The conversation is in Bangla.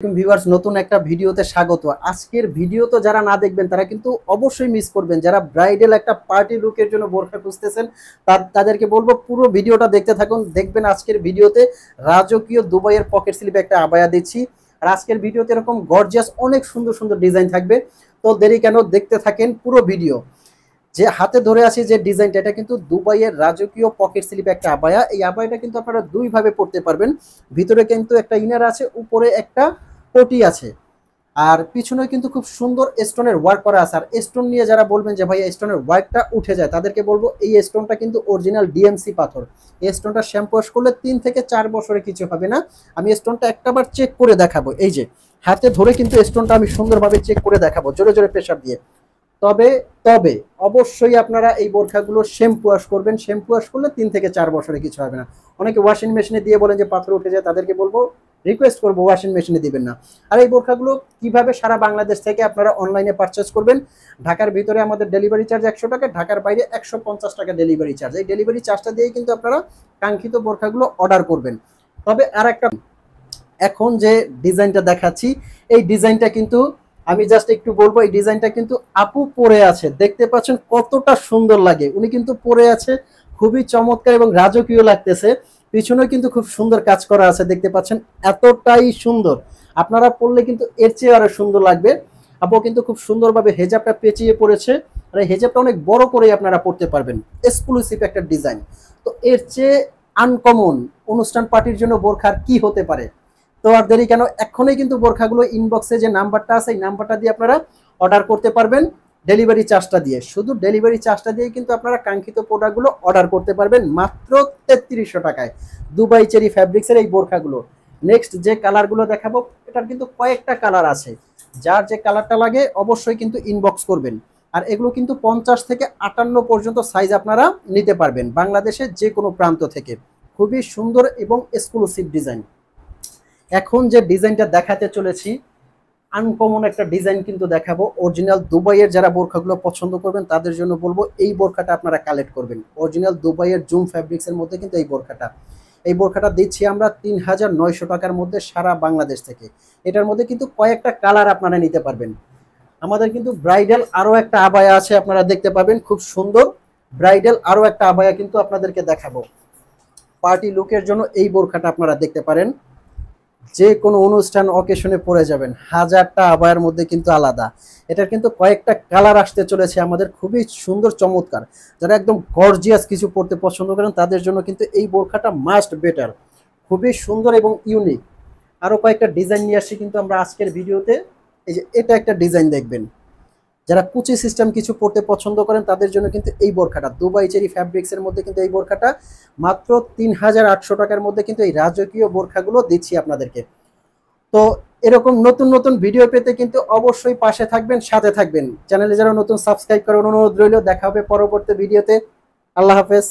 ভিউয়ার্স নতুন একটা ভিডিওতে স্বাগত। আজকের ভিডিও তো যারা না দেখবেন তারা কিন্তু অবশ্যই মিস করবেন। যারা ব্রাইডাল একটা পার্টি লুকের জন্য বোরকা খুঁজতেছেন তাদেরকে বলবো পুরো ভিডিওটা দেখতে থাকুন। দেখবেন আজকের ভিডিওতে রাজকীয় দুবাইয়ের পকেট স্লিপে একটা আবায়া দিচ্ছি। আর আজকের ভিডিওতে এরকম গর্জিয়াস অনেক সুন্দর সুন্দর ডিজাইন থাকবে। তো দেরি কেন, দেখতে থাকেন পুরো ভিডিও। যে হাতে ধরে আছি যে ডিজাইনটা, এটা কিন্তু দুবাইয়ের রাজকীয় পকেট স্লিপ একটা আবায়া। এই আবায়াটা কিন্তু আপনারা দুই ভাবে পড়তে পারবেন। ভিতরে কিন্তু একটা ইনার আছে, উপরে একটা পটি আছে, আর পিছনে কিন্তু খুব সুন্দর স্টোনের ওয়ার্ক করা আছে। আর স্টোন নিয়ে যারা বলবেন যে ভাই স্টোনের ওয়ার্কটা উঠে যায়, তাদেরকে বলবো এই স্টোনটা কিন্তু অরিজিনাল ডিএমসি পাথর। এই স্টোনটা শ্যাম্পু ওয়াশ করলে 3 থেকে 4 বছরে কিছু হবে না। আমি স্টোনটা একটাবার চেক করে দেখাবো। এই যে হাতে ধরে কিন্তু স্টোনটা আমি সুন্দরভাবে চেক করে দেখাবো, জোরে জোরে প্রেসার দিয়ে। তবে তবে অবশ্যই আপনারা এই বোরখাগুলো শ্যাম্পু ওয়াশ করবেন। শ্যাম্পু ওয়াশ করলে 3 থেকে 4 বছরে কিছু হবে না। অনেকে ওয়াশিং মেশিনে দিয়ে বলেন যে পাথর উঠে যায়, তাদেরকে বলবো রিকোয়েস্ট করবো ওয়াশিং মেশিনে দিবেন না। আর এই বোরখাগুলো কিভাবে সারা বাংলাদেশ থেকে আপনারা অনলাইনে পারচেজ করবেন। ঢাকার ভিতরে আমাদের ডেলিভারি চার্জ 100 টাকা, ঢাকার বাইরে 150 টাকা ডেলিভারি চার্জ। এই ডেলিভারি চার্জটা দিয়েই কিন্তু আপনারা কাঙ্ক্ষিত বোরখাগুলো অর্ডার করবেন। তবে আর একটা, এখন যে ডিজাইনটা দেখাচ্ছি এই ডিজাইনটা কিন্তু আমি জাস্ট একটু বলবো, এই ডিজাইনটা কিন্তু আপু পরে আছে, দেখতে পাচ্ছেন কতটা সুন্দর লাগে। উনি কিন্তু পরে আছে, খুবই চমৎকার এবং রাজকীয় লাগতেছে। পিছনে কিন্তু খুব সুন্দর কাজ করা আছে, দেখতে পাচ্ছেন এতটাই সুন্দর। আপনারা পরলে কিন্তু এর চেয়ে আরো সুন্দর লাগবে। আপু কিন্তু খুব সুন্দরভাবে হেজাবটা পেঁচিয়ে পড়েছে, আর এই হেজাবটা অনেক বড় করেই আপনারা পড়তে পারবেন। এক্সক্লুসিভ একটা ডিজাইন। তো এর চেয়ে আনকমন অনুষ্ঠান পার্টির জন্য বোরখার কি হতে পারে। তো আর দেরি কেন, এখনই কিন্তু বোরখাগুলো ইনবক্সে যে নাম্বারটা আছে এই নাম্বারটা দিয়ে আপনারা অর্ডার করতে পারবেন ডেলিভারি চার্জটা দিয়ে। শুধু ডেলিভারি চার্জটা দিয়ে কিন্তু আপনারা কাঙ্ক্ষিত প্রোডাক্টগুলো অর্ডার করতে পারবেন মাত্র 3300 টাকায়। দুবাই চেরি ফ্যাব্রিক্সের এই বোরখাগুলো। নেক্সট যে কালারগুলো দেখাবো, এটার কিন্তু কয়েকটা কালার আছে। যার যে কালারটা লাগে অবশ্যই কিন্তু ইনবক্স করবেন। আর এগুলো কিন্তু 50 থেকে 58 পর্যন্ত সাইজ আপনারা নিতে পারবেন বাংলাদেশের যে কোনো প্রান্ত থেকে। খুবই সুন্দর এবং এক্সক্লুসিভ ডিজাইন। এখন যে ডিজাইনটা দেখাতে চলেছি আনকমন একটা ডিজাইন কিন্তু দেখাবো। অরিজিনাল দুবাইয়ের যারা বোরখাগুলো পছন্দ করবেন তাদের জন্য বলবো এই বোরখাটা আপনারা কালেক্ট করবেন। অরিজিনাল দুবাইয়ের জুম ফ্যাব্রিক্সের মধ্যে কিন্তু এই বোরখাটা দিচ্ছি আমরা 3900 টাকার মধ্যে সারা বাংলাদেশ থেকে। এটার মধ্যে কিন্তু কয়েকটা কালার আপনারা নিতে পারবেন। আমাদের কিন্তু ব্রাইডাল আরও একটা আবায়া আছে, আপনারা দেখতে পাবেন খুব সুন্দর। ব্রাইডাল আরও একটা আবায়া কিন্তু আপনাদেরকে দেখাবো। পার্টি লুকের জন্য এই বোরখাটা আপনারা দেখতে পারেন, যে কোনো অনুষ্ঠান অকেশনে পরে যাবেন। হাজারটা আবায়ের মধ্যে কিন্তু আলাদা। এটার কিন্তু কয়েকটা কালার আসতে চলেছে আমাদের, খুবই সুন্দর চমৎকার। যারা একদম গর্জিয়াস কিছু পরতে পছন্দ করেন তাদের জন্য কিন্তু এই বোরখাটা মাস্ট বেটার। খুবই সুন্দর এবং ইউনিক। আরও কয়েকটা ডিজাইন নিয়ে আসছি কিন্তু আমরা আজকের ভিডিওতে। এই যে এটা একটা ডিজাইন দেখবেন, যারা কুচি সিস্টেম কিছু পড়তে পছন্দ করেন তাদের জন্য কিন্তু এই বোরখাটা দুবাই চেরি ফ্যাব্রিক্সের মধ্যে কিন্তু এই বোরখাটা মাত্র 3800 টাকার মধ্যে কিন্তু এই রাজকীয় বোরখাগুলো দিচ্ছি আপনাদেরকে। তো এরকম নতুন নতুন ভিডিও পেতে কিন্তু অবশ্যই পাশে থাকবেন, সাথে থাকবেন। চ্যানেলে যারা নতুন সাবস্ক্রাইব করার অনুরোধ রইল। দেখা হবে পরবর্তী ভিডিওতে। আল্লাহ হাফেজ।